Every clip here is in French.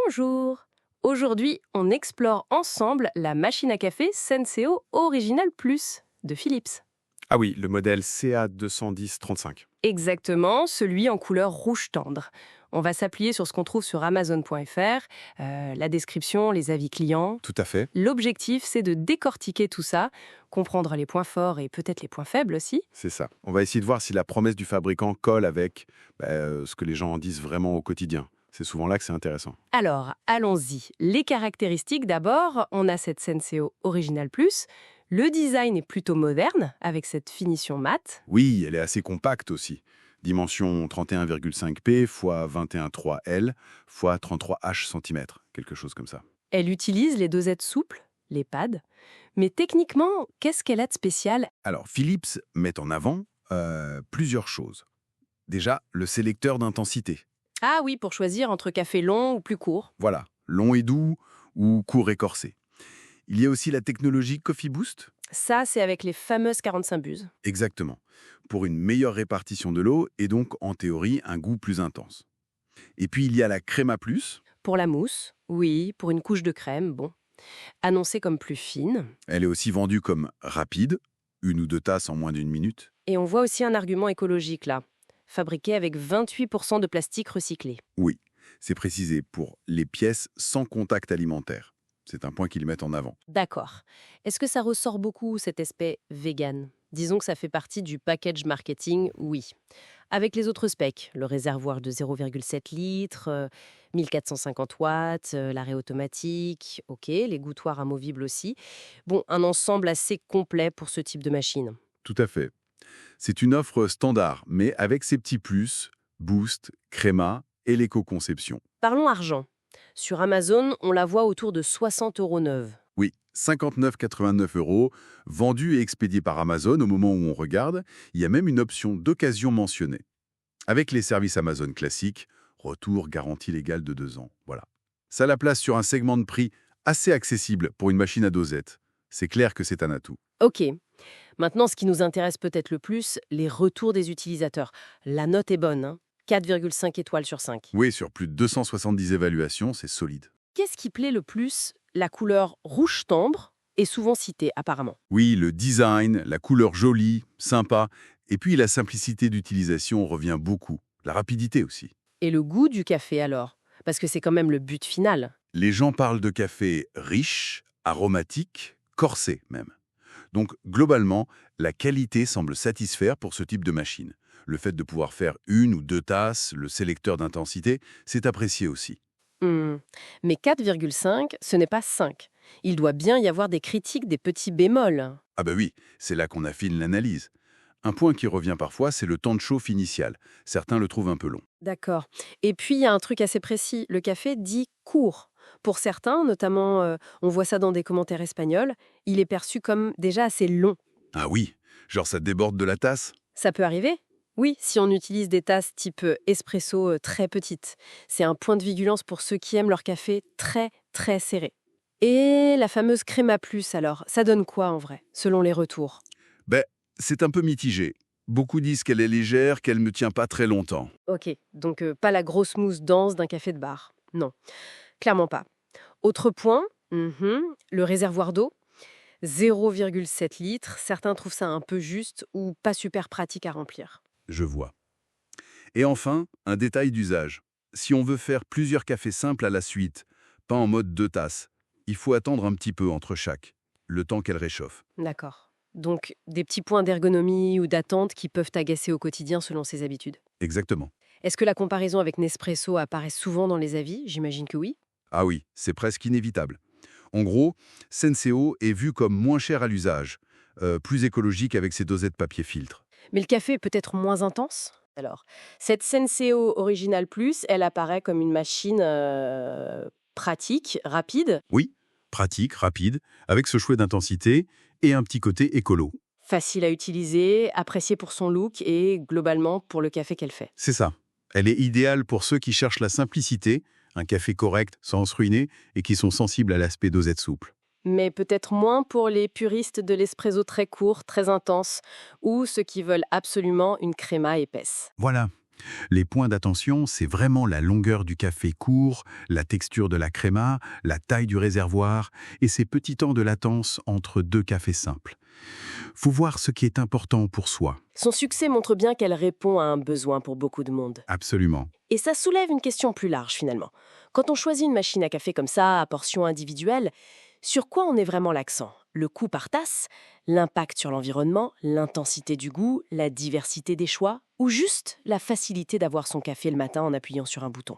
Bonjour. Aujourd'hui, on explore ensemble la machine à café Senseo Original Plus de Philips. Ah oui, le modèle CA210-35. Exactement, celui en couleur rouge tendre. On va s'appuyer sur ce qu'on trouve sur Amazon.fr, la description, les avis clients. Tout à fait, L'objectif, c'est de décortiquer tout ça, comprendre les points forts et peut-être les points faibles aussi. c'est ça. On va essayer de voir si la promesse du fabricant colle avec ce que les gens en disent vraiment au quotidien. C'est souvent là que c'est intéressant. Alors, allons-y. Les caractéristiques d'abord, on a cette Senseo Original Plus. Le design est plutôt moderne, avec cette finition mate. Oui, elle est assez compacte aussi. Dimension 31,5p x 21,3 L x 33 H cm, quelque chose comme ça. Elle utilise les dosettes souples, les pads. Mais techniquement, qu'est-ce qu'elle a de spécial? Alors, Philips met en avant plusieurs choses. Déjà, le sélecteur d'intensité. Ah oui, pour choisir entre café long ou plus court. Voilà, long et doux ou court et corsé. Il y a aussi la technologie Coffee Boost. Ça, c'est avec les fameuses 45 buses. Exactement. Pour une meilleure répartition de l'eau et donc, en théorie, un goût plus intense. Et puis, il y a la Crema Plus. Pour la mousse, oui, pour une couche de crème, bon. Annoncée comme plus fine. Elle est aussi vendue comme rapide, 1 ou 2 tasses en moins d'1 minute. Et on voit aussi un argument écologique là. Fabriquée avec 28% de plastique recyclé. Oui, c'est précisé pour les pièces sans contact alimentaire. C'est un point qu'ils mettent en avant. D'accord. Est-ce que ça ressort beaucoup, cet aspect vegan? Disons que ça fait partie du package marketing, oui. Avec les autres specs, le réservoir de 0,7 litres, 1450 watts, l'arrêt automatique, ok, les gouttoirs amovibles aussi. Bon, un ensemble assez complet pour ce type de machine. Tout à fait. C'est une offre standard, mais avec ses petits plus, Boost, Crema et l'éco-conception. Parlons argent. Sur Amazon, on la voit autour de 60 € neuve. Oui, 59,89 €, vendu et expédié par Amazon au moment où on regarde. Il y a même une option d'occasion mentionnée. Avec les services Amazon classiques, retour garantie légale de 2 ans. Voilà. Ça la place sur un segment de prix assez accessible pour une machine à dosette. C'est clair que c'est un atout. Ok. Maintenant, ce qui nous intéresse peut-être le plus, les retours des utilisateurs. La note est bonne, hein. 4,5 étoiles sur 5. Oui, sur plus de 270 évaluations, c'est solide. Qu'est-ce qui plaît le plus? La couleur rouge tendre est souvent citée, apparemment. Oui, le design, la couleur jolie, sympa, et puis la simplicité d'utilisation revient beaucoup. La rapidité aussi. Et le goût du café, alors? Parce que c'est quand même le but final. Les gens parlent de café riche, aromatique, corsé même. Donc, globalement, la qualité semble satisfaire pour ce type de machine. Le fait de pouvoir faire 1 ou 2 tasses, le sélecteur d'intensité, c'est apprécié aussi. Hmm. Mais 4,5, ce n'est pas 5. Il doit bien y avoir des critiques, des petits bémols. Ah bah oui, c'est là qu'on affine l'analyse. Un point qui revient parfois, c'est le temps de chauffe initial. Certains le trouvent un peu long. D'accord. Et puis, il y a un truc assez précis. Le café dit court. Pour certains, notamment, on voit ça dans des commentaires espagnols, il est perçu comme déjà assez long. Ah oui, genre ça déborde de la tasse? Ça peut arriver? Oui, si on utilise des tasses type espresso très petites. C'est un point de vigilance pour ceux qui aiment leur café très, très serré. Et la fameuse Crema Plus, alors, ça donne quoi en vrai, selon les retours? Ben, c'est un peu mitigé. Beaucoup disent qu'elle est légère, qu'elle ne tient pas très longtemps. Ok, donc pas la grosse mousse dense d'un café de bar. Non, clairement pas. Autre point, le réservoir d'eau, 0,7 litres. Certains trouvent ça un peu juste ou pas super pratique à remplir. Je vois. Et enfin, un détail d'usage. Si on veut faire plusieurs cafés simples à la suite, pas en mode 2 tasses, il faut attendre un petit peu entre chaque, le temps qu'elle réchauffe. D'accord. Donc, des petits points d'ergonomie ou d'attente qui peuvent agacer au quotidien selon ses habitudes. Exactement. Est-ce que la comparaison avec Nespresso apparaît souvent dans les avis? J'imagine que oui. Ah oui, c'est presque inévitable. En gros, Senseo est vu comme moins cher à l'usage, plus écologique avec ses dosettes papier filtre. Mais le café est peut-être moins intense? Alors, cette Senseo Original Plus, elle apparaît comme une machine pratique, rapide, Oui, pratique, rapide, avec ce choix d'intensité et un petit côté écolo. facile à utiliser, appréciée pour son look et globalement pour le café qu'elle fait. C'est ça. Elle est idéale pour ceux qui cherchent la simplicité, un café correct sans se ruiner et qui sont sensibles à l'aspect dosette souple. Mais peut-être moins pour les puristes de l'espresso très court, très intense, ou ceux qui veulent absolument une créma épaisse. Voilà. Les points d'attention, c'est vraiment la longueur du café court, la texture de la créma, la taille du réservoir et ces petits temps de latence entre deux cafés simples. Faut voir ce qui est important pour soi. Son succès montre bien qu'elle répond à un besoin pour beaucoup de monde. Absolument. Et ça soulève une question plus large finalement. Quand on choisit une machine à café comme ça, à portion individuelle, sur quoi on est vraiment l'accent? Le coût par tasse, l'impact sur l'environnement, l'intensité du goût, la diversité des choix, ou juste la facilité d'avoir son café le matin en appuyant sur un bouton?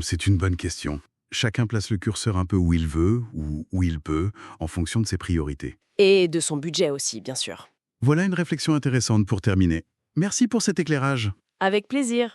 C'est une bonne question. Chacun place le curseur un peu où il veut ou où il peut, en fonction de ses priorités. Et de son budget aussi, bien sûr. Voilà une réflexion intéressante pour terminer. Merci pour cet éclairage. Avec plaisir.